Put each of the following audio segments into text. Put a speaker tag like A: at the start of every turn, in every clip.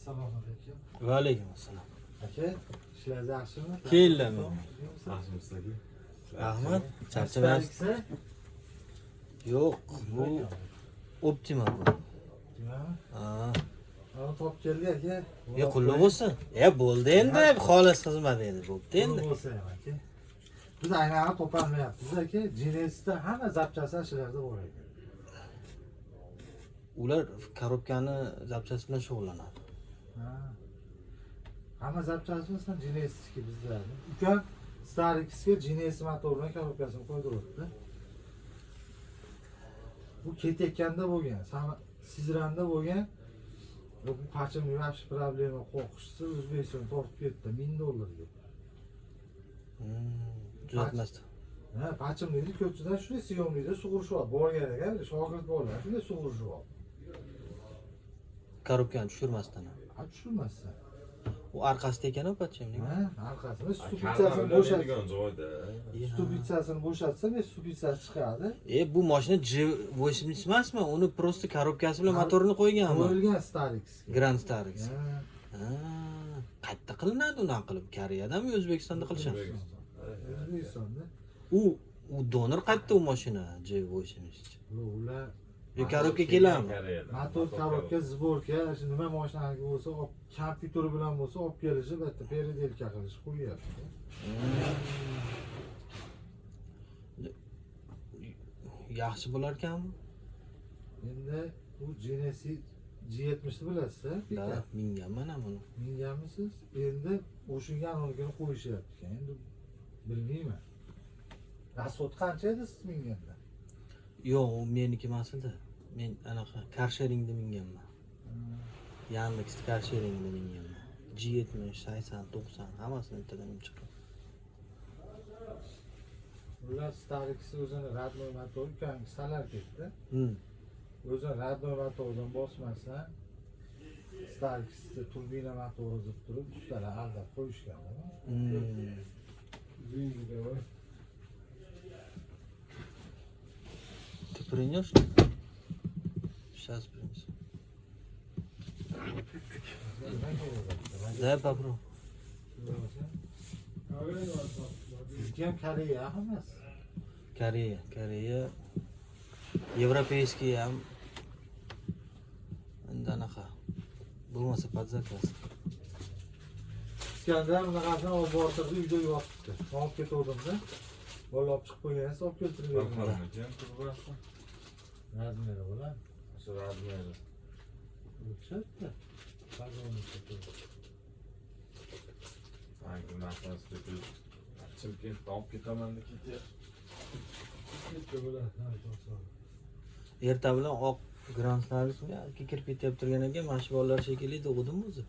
A: Assalomu alaykum.
B: Va alaykum assalom.
A: Aka, ishlaringiz yaxshimi?
B: Keldim.
C: Yaxshimisiz aka?
B: Rahmat. Charchamayapsiz? Yo'q, bu Optima bu. Ha.
A: Ana top keldi aka.
B: Ya qulluq bo'lsin. Bo'ldi endi, xolis xizmat edi, bo'pti endi.
A: Bo'lsa ham aka. Biz aynan topolmayapmiz aka. Genesisda hamma zapchasi shularda bor ekan.
B: Ular korobkani zapchasi bilan shug'ullanadi.
A: Ha. Hamma zapchasi bilan Genesisga bizda. Ukam Starix'ga Genesis motorini korobkasini qo'ydiribdi. Bu ketayotganda bo'lgan, Sizranda bo'lgan. Bu qachon yo'q problema qo'rqishsa O'zbekiston tortib ketdi $1000
B: Tuzatmasdi.
A: Ha, pachim dedi, ko'chadan shunday siyomlida sug'urishyapti. Borgan ekan, shogird bolalar shunday sug'urishyapti.
B: Korobkani tushirmasdan.
A: Ha, tushirmasdan.
B: U orqasida ekan opachimning.
A: Ha, orqasida stupitsasini bo'shatsa,
C: joyda.
A: stupitsasini bo'shatsa, stupitsasi chiqadi.
B: Bu mashina G80 emasmi? Uni prosta korobkasi bilan motorini qo'yganmi?
A: Qo'yilgan Starix.
B: Grand Starix.
A: Ha,
B: Qayerda qilinadi unaqa qilib? Koreyadami, O'zbekistonda qilishadi?
A: O'zbekistonda.
B: U donor qayerda u mashina G80?
A: Ular
B: Korobka keladimi?
A: motor korobka, sborka, shu nima mashinaligi bo'lsa, kompyuter bilan bo'lsa, olib kelishi, bitta peridelka qilish qo'yapti.
B: Yaxshi bo'lar ekanmi?
A: Endi bu Genesis G70 ni bilasizlar?
B: Da, minganman ham uni.
A: Minganmisiz? Endi o'shunga anoligini qo'yishyapti ekan. Endi bilmayman. Rasxod qancha edi siz minganda?
B: Yo'q, u meniki emas edi. Men anaqa carsharingda minganman. Yandex carsharingda minganman. G70, 80, 90 hammasini bittadan chiqqan.
A: Ular Starix o'zini radnoy motor ukangi salar ketdi. O'zini radnoy motordan bosmasa Starixda turbina motori deb turib, ustalar aldab qo'yishgan.
B: Ты принес? Сейчас принесу. Дай попробуй.
A: Bizga ham Koreya emas.
B: Koreya. Европейский ham. Endi anaqa. Bo'lmasa под заказ.
A: Iskandar bunaqasini olib bortirdi, uyda yotibdi. Olib ketuvdim-da. Bola olib chiqib qo'ygansiz, olib keltirib berdim. Razmeri bo'ladi.
C: Shu razmeri.
A: O'xshatdi.
C: Sanki mashinasida Chimkentdan olib ketaman deb
B: Erta bilan oq Grand Starixga kirib ketyapti turgan ekan, mana shu bolalar shekilli o'qidim o'zi.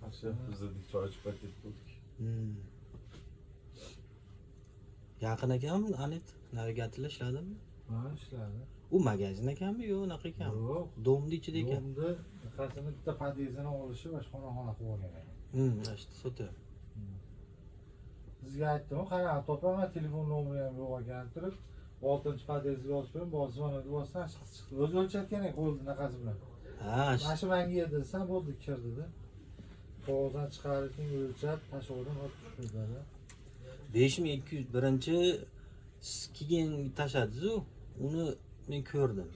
C: Bizda choy ichib ketdik.
B: Yaqin ekanmi, Anet? Navigatorlar ishladimi?
A: Ha, ishladi.
B: U magazin ekanmi, yo'q, unaqa ekanmi?
A: Yo'q.
B: Domni ichida ekan.
A: Domni qasini bitta podyezdini olishi va xonaqona qilib olgan ekan.
B: Işte sotyapti.
A: Sizga aytdim, qarang, topaman, telefon nomeri ham yo'q ekan turib, 6-podyezga yozib qo'ydim, bosmani bossam chiqdi. O'zi o'lchatgan ekan qo'lni naqasi bilan. Mana shu menga edi desam, bo'ldi, kirdida. Qog'ozdan chiqarib, o'lchab, tashlavdim, olib tushirdi.
B: 5200 birinchi keyin tashladingiz-ku, uni men ko'rdim.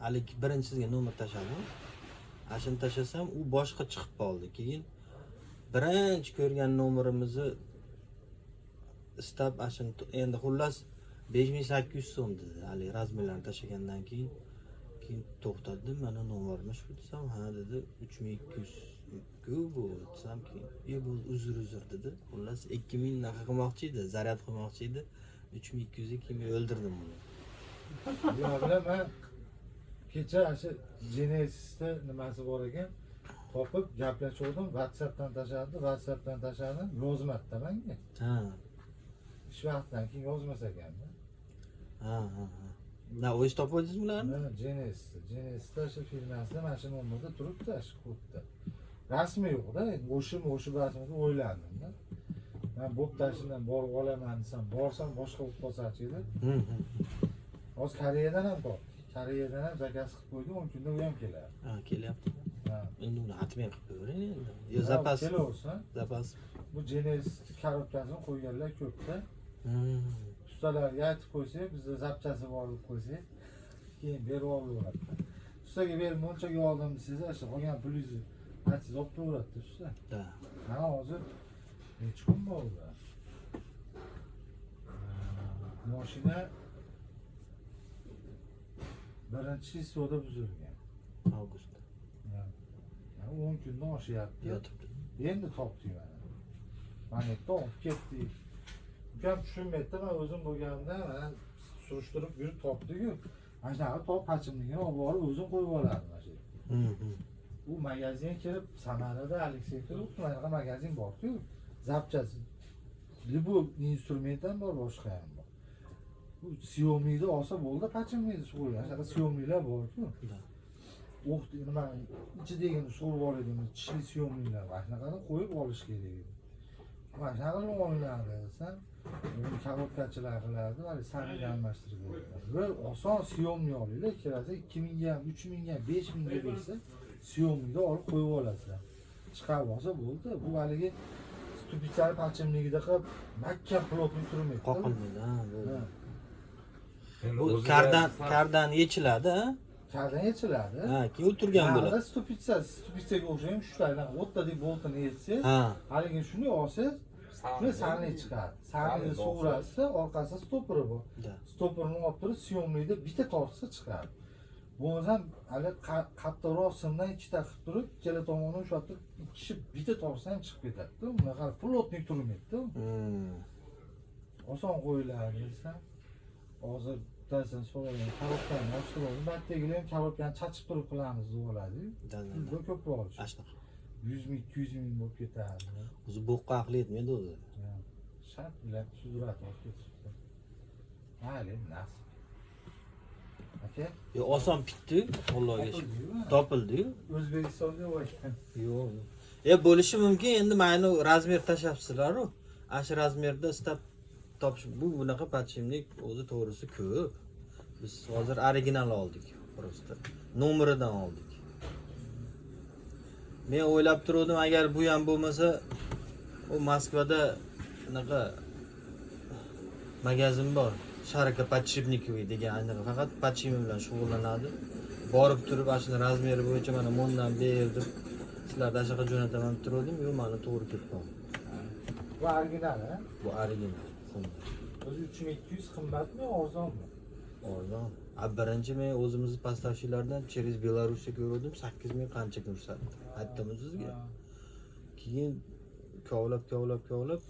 B: Hali birinchi sizga nomer tashladim. Ashuni tashlasam, u boshqa chiqib qoldi. Keyin birinchi ko'rgan nomerimizni istab ashuni endi xullas 5800 so'm dedi. Hali razmerlarni tashlagandan keyin to'xtadim. Mana nomerni shu desam, ha dedi 3200 ku bu desam keyin bu uzr dedi. Xullas 2000 naqa qilmoqchi edi, zaryad qilmoqchi edi. 3200 ga keyin o'ldirdim uni.
A: Yo'q, men kecha o'sha Genesisda nimasi bor ekan, topib gaplashuvdim, WhatsAppdan tashladim, yozmadi menga.
B: Ha.
A: Ish vaqtidan keyin yozmas ekanda.
B: Ha. Na, o'zingiz topib oldingizmi ularni?
A: Mana Genesisda shu firmasida mana shu nomerda turibdi, shu kodda. Rasmi yo'q-da, o'sha rasmini o'yladim-da. Men bo'p tashidan borib olaman desam, borsam boshqa bo'lib qolsa-chi edi. Hozir Koreyadan ham topdik. Koreyadan ham zakaz qilib qo'ydim, 10 kunda u ham keladi.
B: Ha, kelyapti. Endi uni atmay qilib ko'ring endi. Yo zapas.
A: Kelaversin.
B: Zapas.
A: Bu Genesis korotkasini qo'yganlar ko'pda. Ustalarga aytib qo'ysak, bizda zapchasi bor deb qo'ysak, keyin berib olaveradi. Ustaga berib bunchaga oldim desangiz, o'sha qolgan pulingizni aytsangiz olib turaveradi usta.
B: Da.
A: Mana hozir necha kun bo'ldi? Mashina birinchi chizuvda buzilgan.
B: Avgustda.
A: Yani 10 kundan oshyapti.
B: Yotibdi.
A: Endi topdik mana. Manetni olib ketdik. Ukam tushunmaydi, men o'zim bo'lganimda mana surishtirib yurib topdik-ku. Mana shunaqa top pachimligini olib borib o'zim qo'yib olardim mana shu. U magazinga kirib, Samarada Aleksey turib, mana magazin bor-ku. Zapchasi. Bu instrument ham bor, boshqa ham bor. Bu Xiaomi'da olsa bo'ldi, pachimlikni qo'ygan. Shunaqa Xiaomi'lar bor-ku. O'qdi, nima ichidagini so'rib oladigan tishli Xiaomi'lar bor. Shunaqani qo'yib olish kerak. Mana shunaqani olinadi desam, uni korotkachilar qilardi, mana saniga almashtirib beradi. Bir oson Xiaomi olinglar, kirasa 2000 ga, 3000 ga, 5000 ga bersa, Xiaomi'da olib qo'yib olasizlar. Chiqarib olsa bo'ldi. Bu haligi stupitsani pachimligida qilib, mahkam plotni turmaydi.
B: Qoqilmaydi, ha, bo'ldi.
C: Endi
B: Bu
C: o'ziga
B: kardan yechiladi, ha?
A: Kardan yechiladi.
B: Ha, keyin o'tirgan bo'ladi.
A: Stupitsaga o'xshagan shulardan o'ttadek boltini yechsangiz,
B: Ha.
A: haligi shuni olsangiz, shuni sanli chiqadi. Sanli suvrasi, orqasida stoperi bor.
B: Da.
A: Stoperini olib turib, Xiaomi'da bitta tortsa chiqadi. Bo'lmasa, hali kattaroq simdan ikkita qilib turib, ikkala tomoni shu yerda ikki kishi bitta tortsa ham chiqib ketadi-ku. Bunaqa plotnik turmaydi-ku. Oson qo'yiladi desam, hozir bittasidan so'ragan, karotkani ochtirib oldim. Batdagilar ham karotkani chachib turib qilamiz deb oladi-yu. Bu ko'proq olish.
B: Ashna.
A: 100 ming, 200 ming bo'lib ketadi.
B: O'zi bo'qqa aqli yetmaydi o'zi.
A: Shart bilan surat olib ketishdi. Hali nasib. Aka,
B: Yo oson bitdi, Allohga shukr. Topildi-yu.
A: O'zbekistonga o'ygan.
B: Yo'q. Bo'lishi mumkin, endi mayli razmer tashlayapsizlar-ku. Shu razmerda istab topish bunaqa pachimlik o'zi to'g'risi ko'p. Biz hozir original oldik, просто. Nomeridan oldik. Men o'ylab turdim, agar bu ham bo'lmasa, u Moskvada unaqa magazin bor. Sharika Podshipnikovi degan, anaqa faqat pachim bilan shug'ullanadi. Borib turib, ashuna razmeri bo'yicha mana mondan berdim. Sizlarga ashaqa jo'nataman turdim, yo'q, mana to'g'ri ketdi.
A: Bu original, ha?
B: Bu original.
A: O'zi 3200 qimmatmi, arzonmi?
B: Arzon. Birinchi men o'zimizni поставщиklardan через Belarusga ko'rdim, 8000 qancha ko'rsatdi. Aytdim sizga. Keyin kovlab,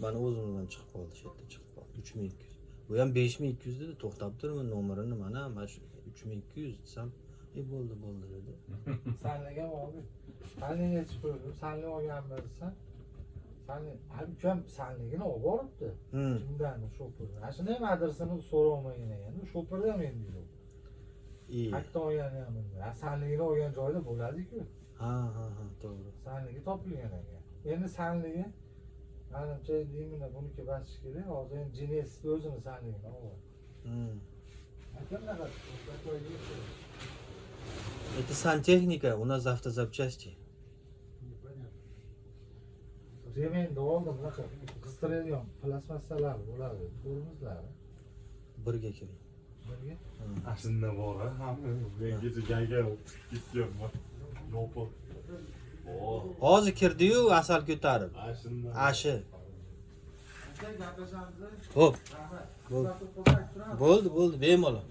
B: mana o'zimizdan chiqib qoldi, shu yerda chiqib qoldi. 3200. Bu ham 5200 dedi, to'xtab turman, nomerini mana 3200 desam, bo'ldi dedi.
A: Sanliga oldi. Sanliga yechib qo'ydim, sanli olganman desam, ham sanligini olib boribdi. Kimdan shoferdan. Ashuni ham adresini so'rolmagan ekan. Shoferda ham endi yo'q. Qayerdan olgani ham bilmayman. Sanligini olgan joyda bo'ladi-ku.
B: Ha, to'g'ri.
A: Sanligi topilgan ekan. Endi sanligi menimcha deyman, buniki basish kerak. Hozir ham Genesis o'zini sanligini oladi. Qanaqa?
B: Это сантехника, у нас автозапчасти.
A: Remenda oldim, bunaqa qistiradigan plastmassalar bo'ladi. Ko'rmizlar.
B: Birga keling.
A: Birga?
C: Ashunda bor, hamma mengacha ganga ketyapman. Yo'q.
B: Hozir kirdi-yu, asal ko'tarib.
C: Ashunda.
B: Ashi.
A: Gaplashamiz.
B: Xo'p. Bo'ldi, bemalol.